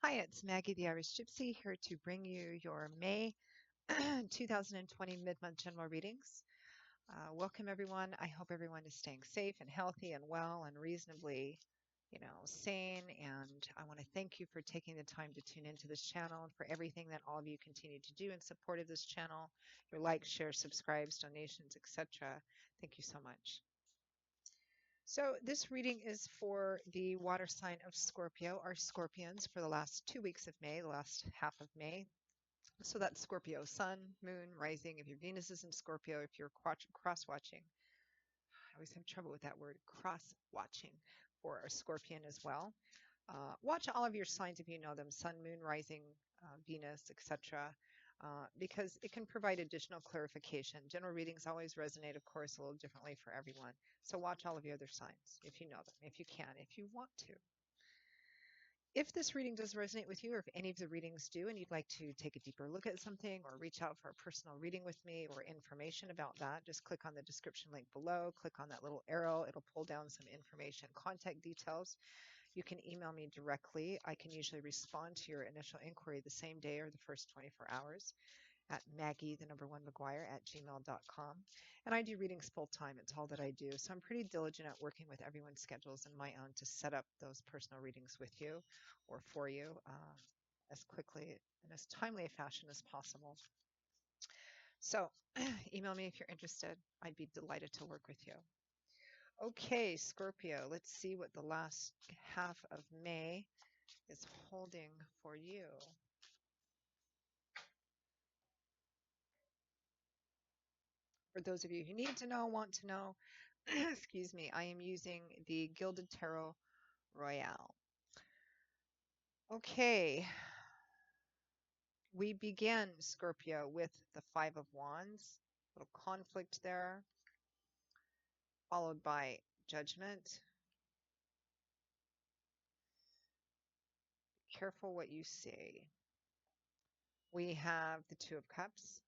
Hi, it's Maggie the Irish Gypsy here to bring you your May 2020 mid-month general readings. Welcome everyone. I hope everyone is staying safe and healthy and well and reasonably, sane. And I want to thank you for taking the time to tune into this channel and for everything that all of you continue to do in support of this channel. Your likes, shares, subscribes, donations, etc. Thank you so much. So this reading is for the water sign of Scorpio, our scorpions, for the last 2 weeks of May, the last half of May. So that's Scorpio, sun, moon, rising. If your Venus is in Scorpio, if you're cross-watching, I always have trouble with that word, cross-watching, for a scorpion as well. Watch all of your signs if you know them, sun, moon, rising, Venus, etc., because it can provide additional clarification. General readings always resonate, of course, a little differently for everyone. So watch all of your other signs if you know them, if you can, if you want to. If this reading does resonate with you, or if any of the readings do, and you'd like to take a deeper look at something or reach out for a personal reading with me or information about that, just click on the description link below, click on that little arrow, it'll pull down some information, contact details. You can email me directly. I can usually respond to your initial inquiry the same day or the first 24 hours at Maggie1McGuire@gmail.com. And I do readings full time. It's all that I do. So I'm pretty diligent at working with everyone's schedules and my own to set up those personal readings with you or for you as quickly and as timely a fashion as possible. So email me if you're interested. I'd be delighted to work with you. Okay, Scorpio, let's see what the last half of May is holding for you. For those of you who need to know, want to know, excuse me, I am using the Gilded Tarot Royale. Okay, we begin, Scorpio, with the Five of Wands. Little conflict there, followed by Judgment. Careful what you say. We have the Two of Cups,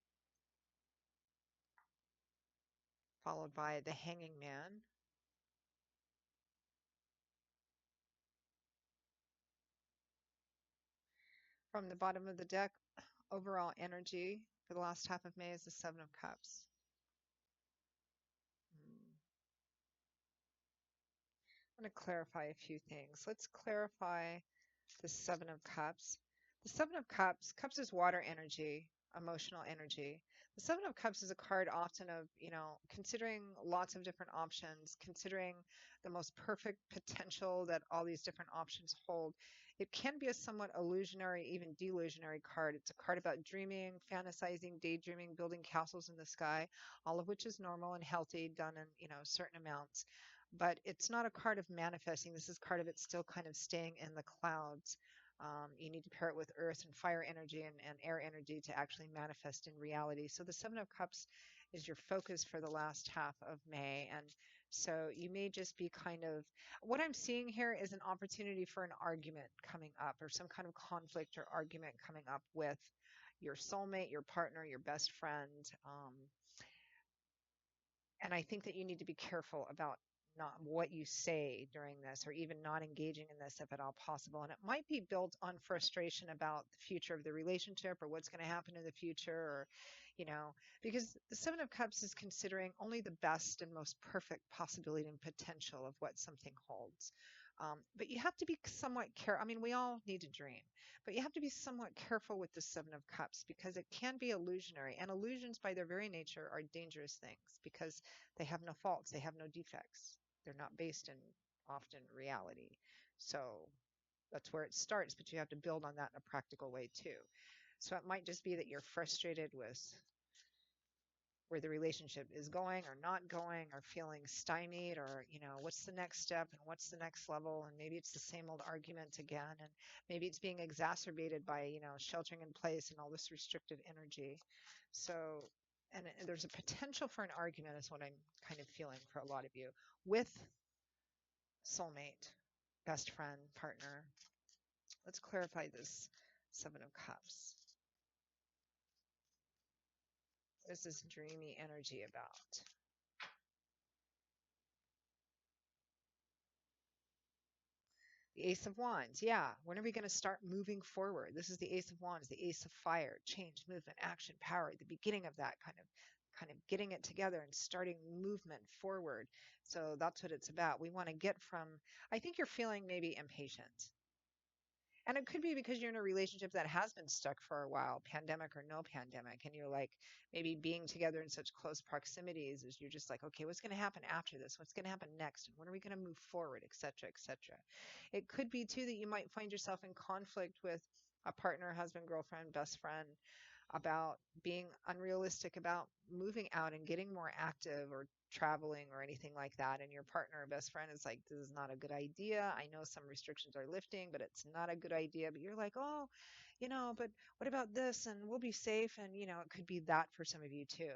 followed by the Hanging Man. From the bottom of the deck, overall energy for the last half of May is the Seven of Cups. I'm going to clarify a few things. Let's clarify the Seven of Cups. The Seven of Cups, Cups is water energy, emotional energy. The Seven of Cups is a card often of, considering lots of different options, considering the most perfect potential that all these different options hold. It can be a somewhat illusionary, even delusionary card. It's a card about dreaming, fantasizing, daydreaming, building castles in the sky, all of which is normal and healthy, done in, certain amounts. But it's not a card of manifesting. This is a card of it still kind of staying in the clouds. You need to pair it with earth and fire energy and air energy to actually manifest in reality. So the Seven of Cups is your focus for the last half of May. And so you may just be kind of, what I'm seeing here is an opportunity for an argument coming up or some kind of conflict or argument coming up with your soulmate, your partner, your best friend. And I think that you need to be careful about not what you say during this or even not engaging in this if at all possible. And it might be built on frustration about the future of the relationship or what's going to happen in the future or, because the Seven of Cups is considering only the best and most perfect possibility and potential of what something holds. But you have to be somewhat careful. I mean, we all need to dream, but you have to be somewhat careful with the Seven of Cups because it can be illusionary. And illusions, by their very nature, are dangerous things because they have no faults, they have no defects. They're not based in often reality. So that's where it starts, but you have to build on that in a practical way too. So it might just be that you're frustrated with where the relationship is going or not going or feeling stymied or what's the next step and what's the next level, and maybe it's the same old argument again, and maybe it's being exacerbated by sheltering in place and all this restrictive energy. So and there's a potential for an argument is what I'm kind of feeling for a lot of you with soulmate, best friend, partner. Let's clarify this Seven of Cups. What is this dreamy energy about? The Ace of Wands, yeah. When are we going to start moving forward? This is the Ace of Wands, the Ace of Fire, change, movement, action, power, the beginning of that kind of getting it together and starting movement forward. So that's what it's about. We want to get from, I think you're feeling maybe impatient. And it could be because you're in a relationship that has been stuck for a while, pandemic or no pandemic, and you're like maybe being together in such close proximities is you're just like, okay, what's going to happen after this? What's going to happen next? And when are we going to move forward, et cetera, et cetera. It could be too that you might find yourself in conflict with a partner, husband, girlfriend, best friend, about being unrealistic about moving out and getting more active or traveling or anything like that. And your partner or best friend is like, this is not a good idea. I know some restrictions are lifting, but it's not a good idea. But you're like, oh, but what about this? And we'll be safe. And, it could be that for some of you too.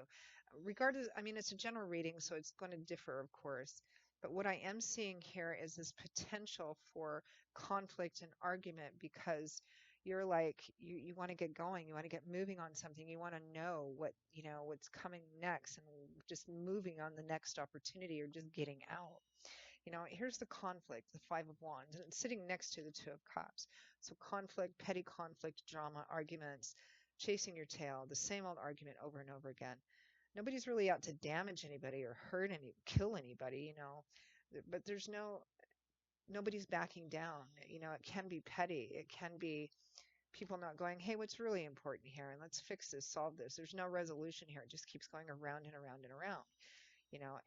Regardless, I mean, it's a general reading, so it's going to differ, of course. But what I am seeing here is this potential for conflict and argument because you're like you want to get going, you want to get moving on something, you want to know what's coming next and just moving on the next opportunity or just getting out. Here's the conflict, the Five of Wands, and it's sitting next to the Two of Cups. So conflict, petty conflict, drama, arguments, chasing your tail, the same old argument over and over again. Nobody's really out to damage anybody or kill anybody, but nobody's backing down. It can be petty, it can be people not going, hey, what's really important here? And let's fix this, solve this. There's no resolution here. It just keeps going around and around and around,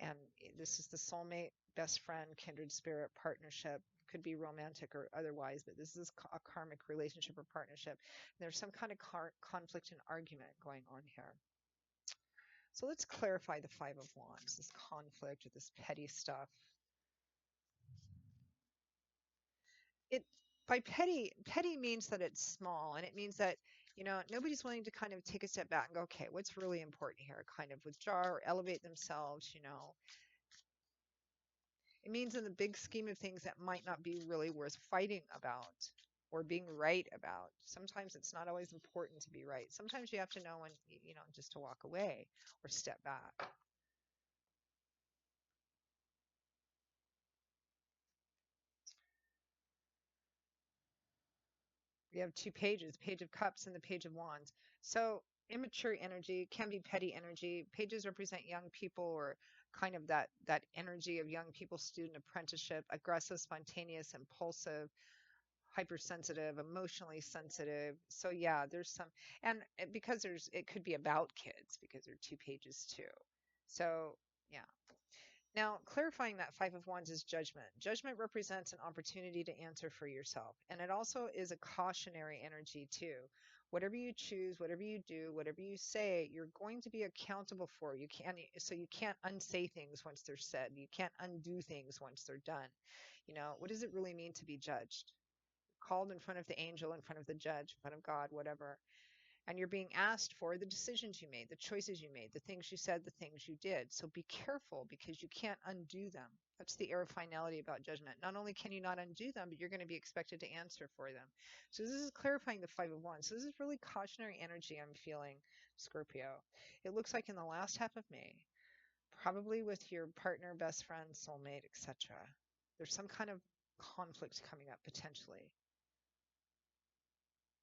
and this is the soulmate, best friend, kindred spirit partnership. Could be romantic or otherwise, but this is a karmic relationship or partnership. And there's some kind of conflict and argument going on here. So let's clarify the Five of Wands, this conflict or this petty stuff. It by petty means that it's small, and it means that nobody's willing to kind of take a step back and go, okay, what's really important here? Kind of withdraw or elevate themselves. It means in the big scheme of things that might not be really worth fighting about or being right about. Sometimes it's not always important to be right. Sometimes you have to know when just to walk away or step back. We have two pages, Page of Cups and the Page of Wands. So immature energy can be petty energy. Pages represent young people or kind of that energy of young people, student apprenticeship, aggressive, spontaneous, impulsive, hypersensitive, emotionally sensitive. So yeah, there's some, and because it could be about kids because there are two pages too. So yeah. Now, clarifying that Five of Wands is judgment. Judgment represents an opportunity to answer for yourself. And it also is a cautionary energy, too. Whatever you choose, whatever you do, whatever you say, you're going to be accountable for. So you can't unsay things once they're said. You can't undo things once they're done. What does it really mean to be judged? Called in front of the angel, in front of the judge, in front of God, whatever. And you're being asked for the decisions you made, the choices you made, the things you said, the things you did. So be careful because you can't undo them. That's the air of finality about judgment. Not only can you not undo them, but you're going to be expected to answer for them. So this is clarifying the Five of Wands. So this is really cautionary energy I'm feeling, Scorpio. It looks like in the last half of May, probably with your partner, best friend, soulmate, etc. There's some kind of conflict coming up potentially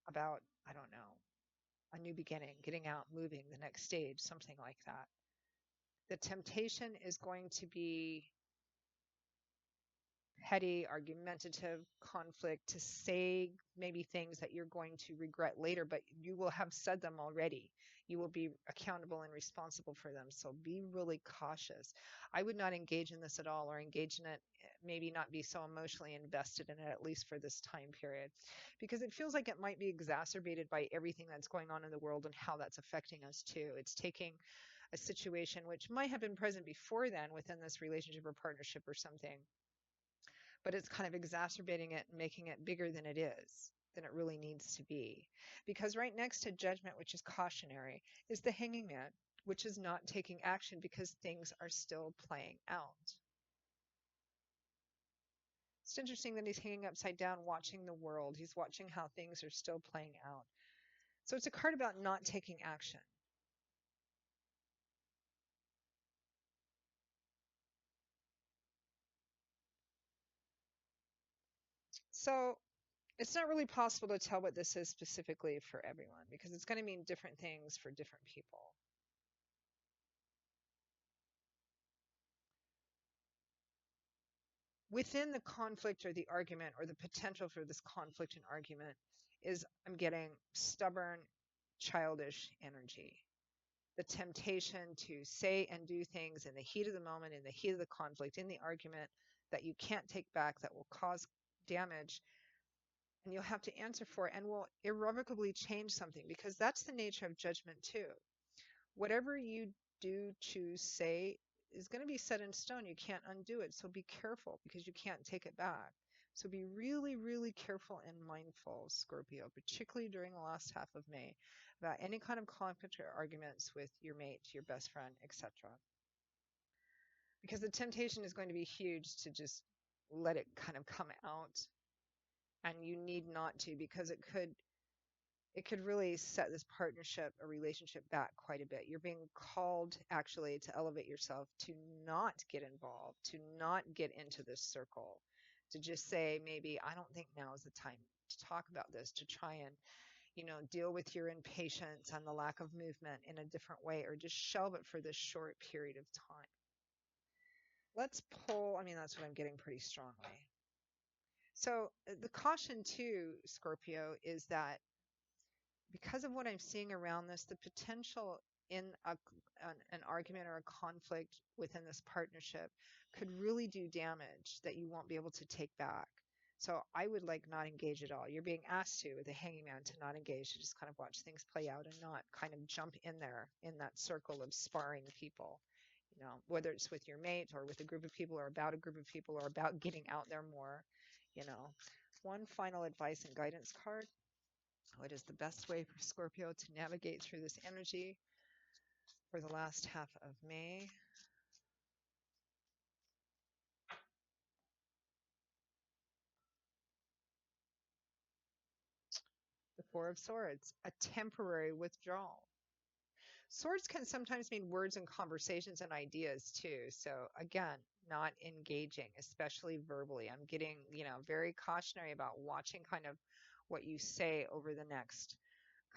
about, I don't know, a new beginning, getting out, moving, the next stage, something like that. The temptation is going to be petty, argumentative conflict to say maybe things that you're going to regret later, but you will have said them already. You will be accountable and responsible for them. So be really cautious. I would not engage in this at all or engage in it, maybe not be so emotionally invested in it, at least for this time period, because it feels like it might be exacerbated by everything that's going on in the world and how that's affecting us too. It's taking a situation which might have been present before then within this relationship or partnership or something, but it's kind of exacerbating it and making it bigger than it is, than it really needs to be. Because right next to judgment, which is cautionary, is the hanging man, which is not taking action because things are still playing out. It's interesting that he's hanging upside down, watching the world. He's watching how things are still playing out. So it's a card about not taking action. So it's not really possible to tell what this is specifically for everyone because it's going to mean different things for different people. Within the conflict or the argument or the potential for this conflict and argument is I'm getting stubborn, childish energy. The temptation to say and do things in the heat of the moment, in the heat of the conflict, in the argument that you can't take back, that will cause damage, and you'll have to answer for it and will irrevocably change something because that's the nature of judgment too. Whatever you do, choose, say is going to be set in stone. You can't undo it. So be careful because you can't take it back. So be really, really careful and mindful, Scorpio, particularly during the last half of May, about any kind of conflict or arguments with your mate, your best friend, etc. Because the temptation is going to be huge to just let it kind of come out. And you need not to because it could really set this partnership or relationship back quite a bit. You're being called actually to elevate yourself, to not get involved, to not get into this circle, to just say, maybe I don't think now is the time to talk about this, to try and, deal with your impatience and the lack of movement in a different way, or just shelve it for this short period of time. Let's pull, I mean, that's what I'm getting pretty strongly. So the caution too, Scorpio, is that because of what I'm seeing around this, the potential in an argument or a conflict within this partnership could really do damage that you won't be able to take back. So I would like not engage at all. You're being asked to, with the hanging man, to not engage, to just kind of watch things play out and not kind of jump in there in that circle of sparring people. Whether it's with your mate or with a group of people or about a group of people or about getting out there more. One final advice and guidance card. What is the best way for Scorpio to navigate through this energy for the last half of May? The Four of Swords, a temporary withdrawal. Swords can sometimes mean words and conversations and ideas too. So again, not engaging, especially verbally. I'm getting, very cautionary about watching kind of what you say over the next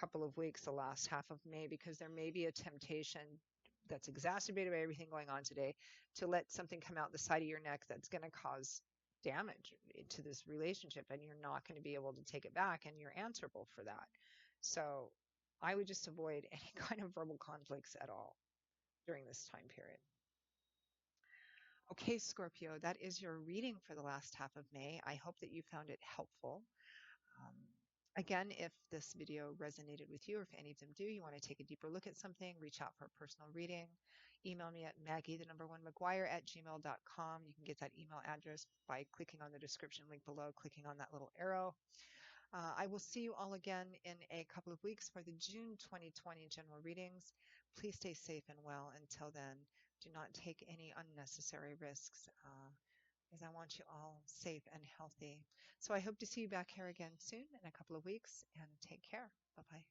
couple of weeks, the last half of May, because there may be a temptation that's exacerbated by everything going on today to let something come out the side of your neck that's going to cause damage to this relationship, and you're not going to be able to take it back, and you're answerable for that. So I would just avoid any kind of verbal conflicts at all during this time period. Okay, Scorpio, that is your reading for the last half of May. I hope that you found it helpful. Um, Again, if this video resonated with you, or if any of them do, you want to take a deeper look at something, reach out for a personal reading, email me at maggie1mcguire@gmail.com. You can get that email address by clicking on the description link below, clicking on that little arrow. I will see you all again in a couple of weeks for the June 2020 general readings. Please stay safe and well. Until then, do not take any unnecessary risks. Because I want you all safe and healthy. So I hope to see you back here again soon in a couple of weeks, and take care. Bye-bye.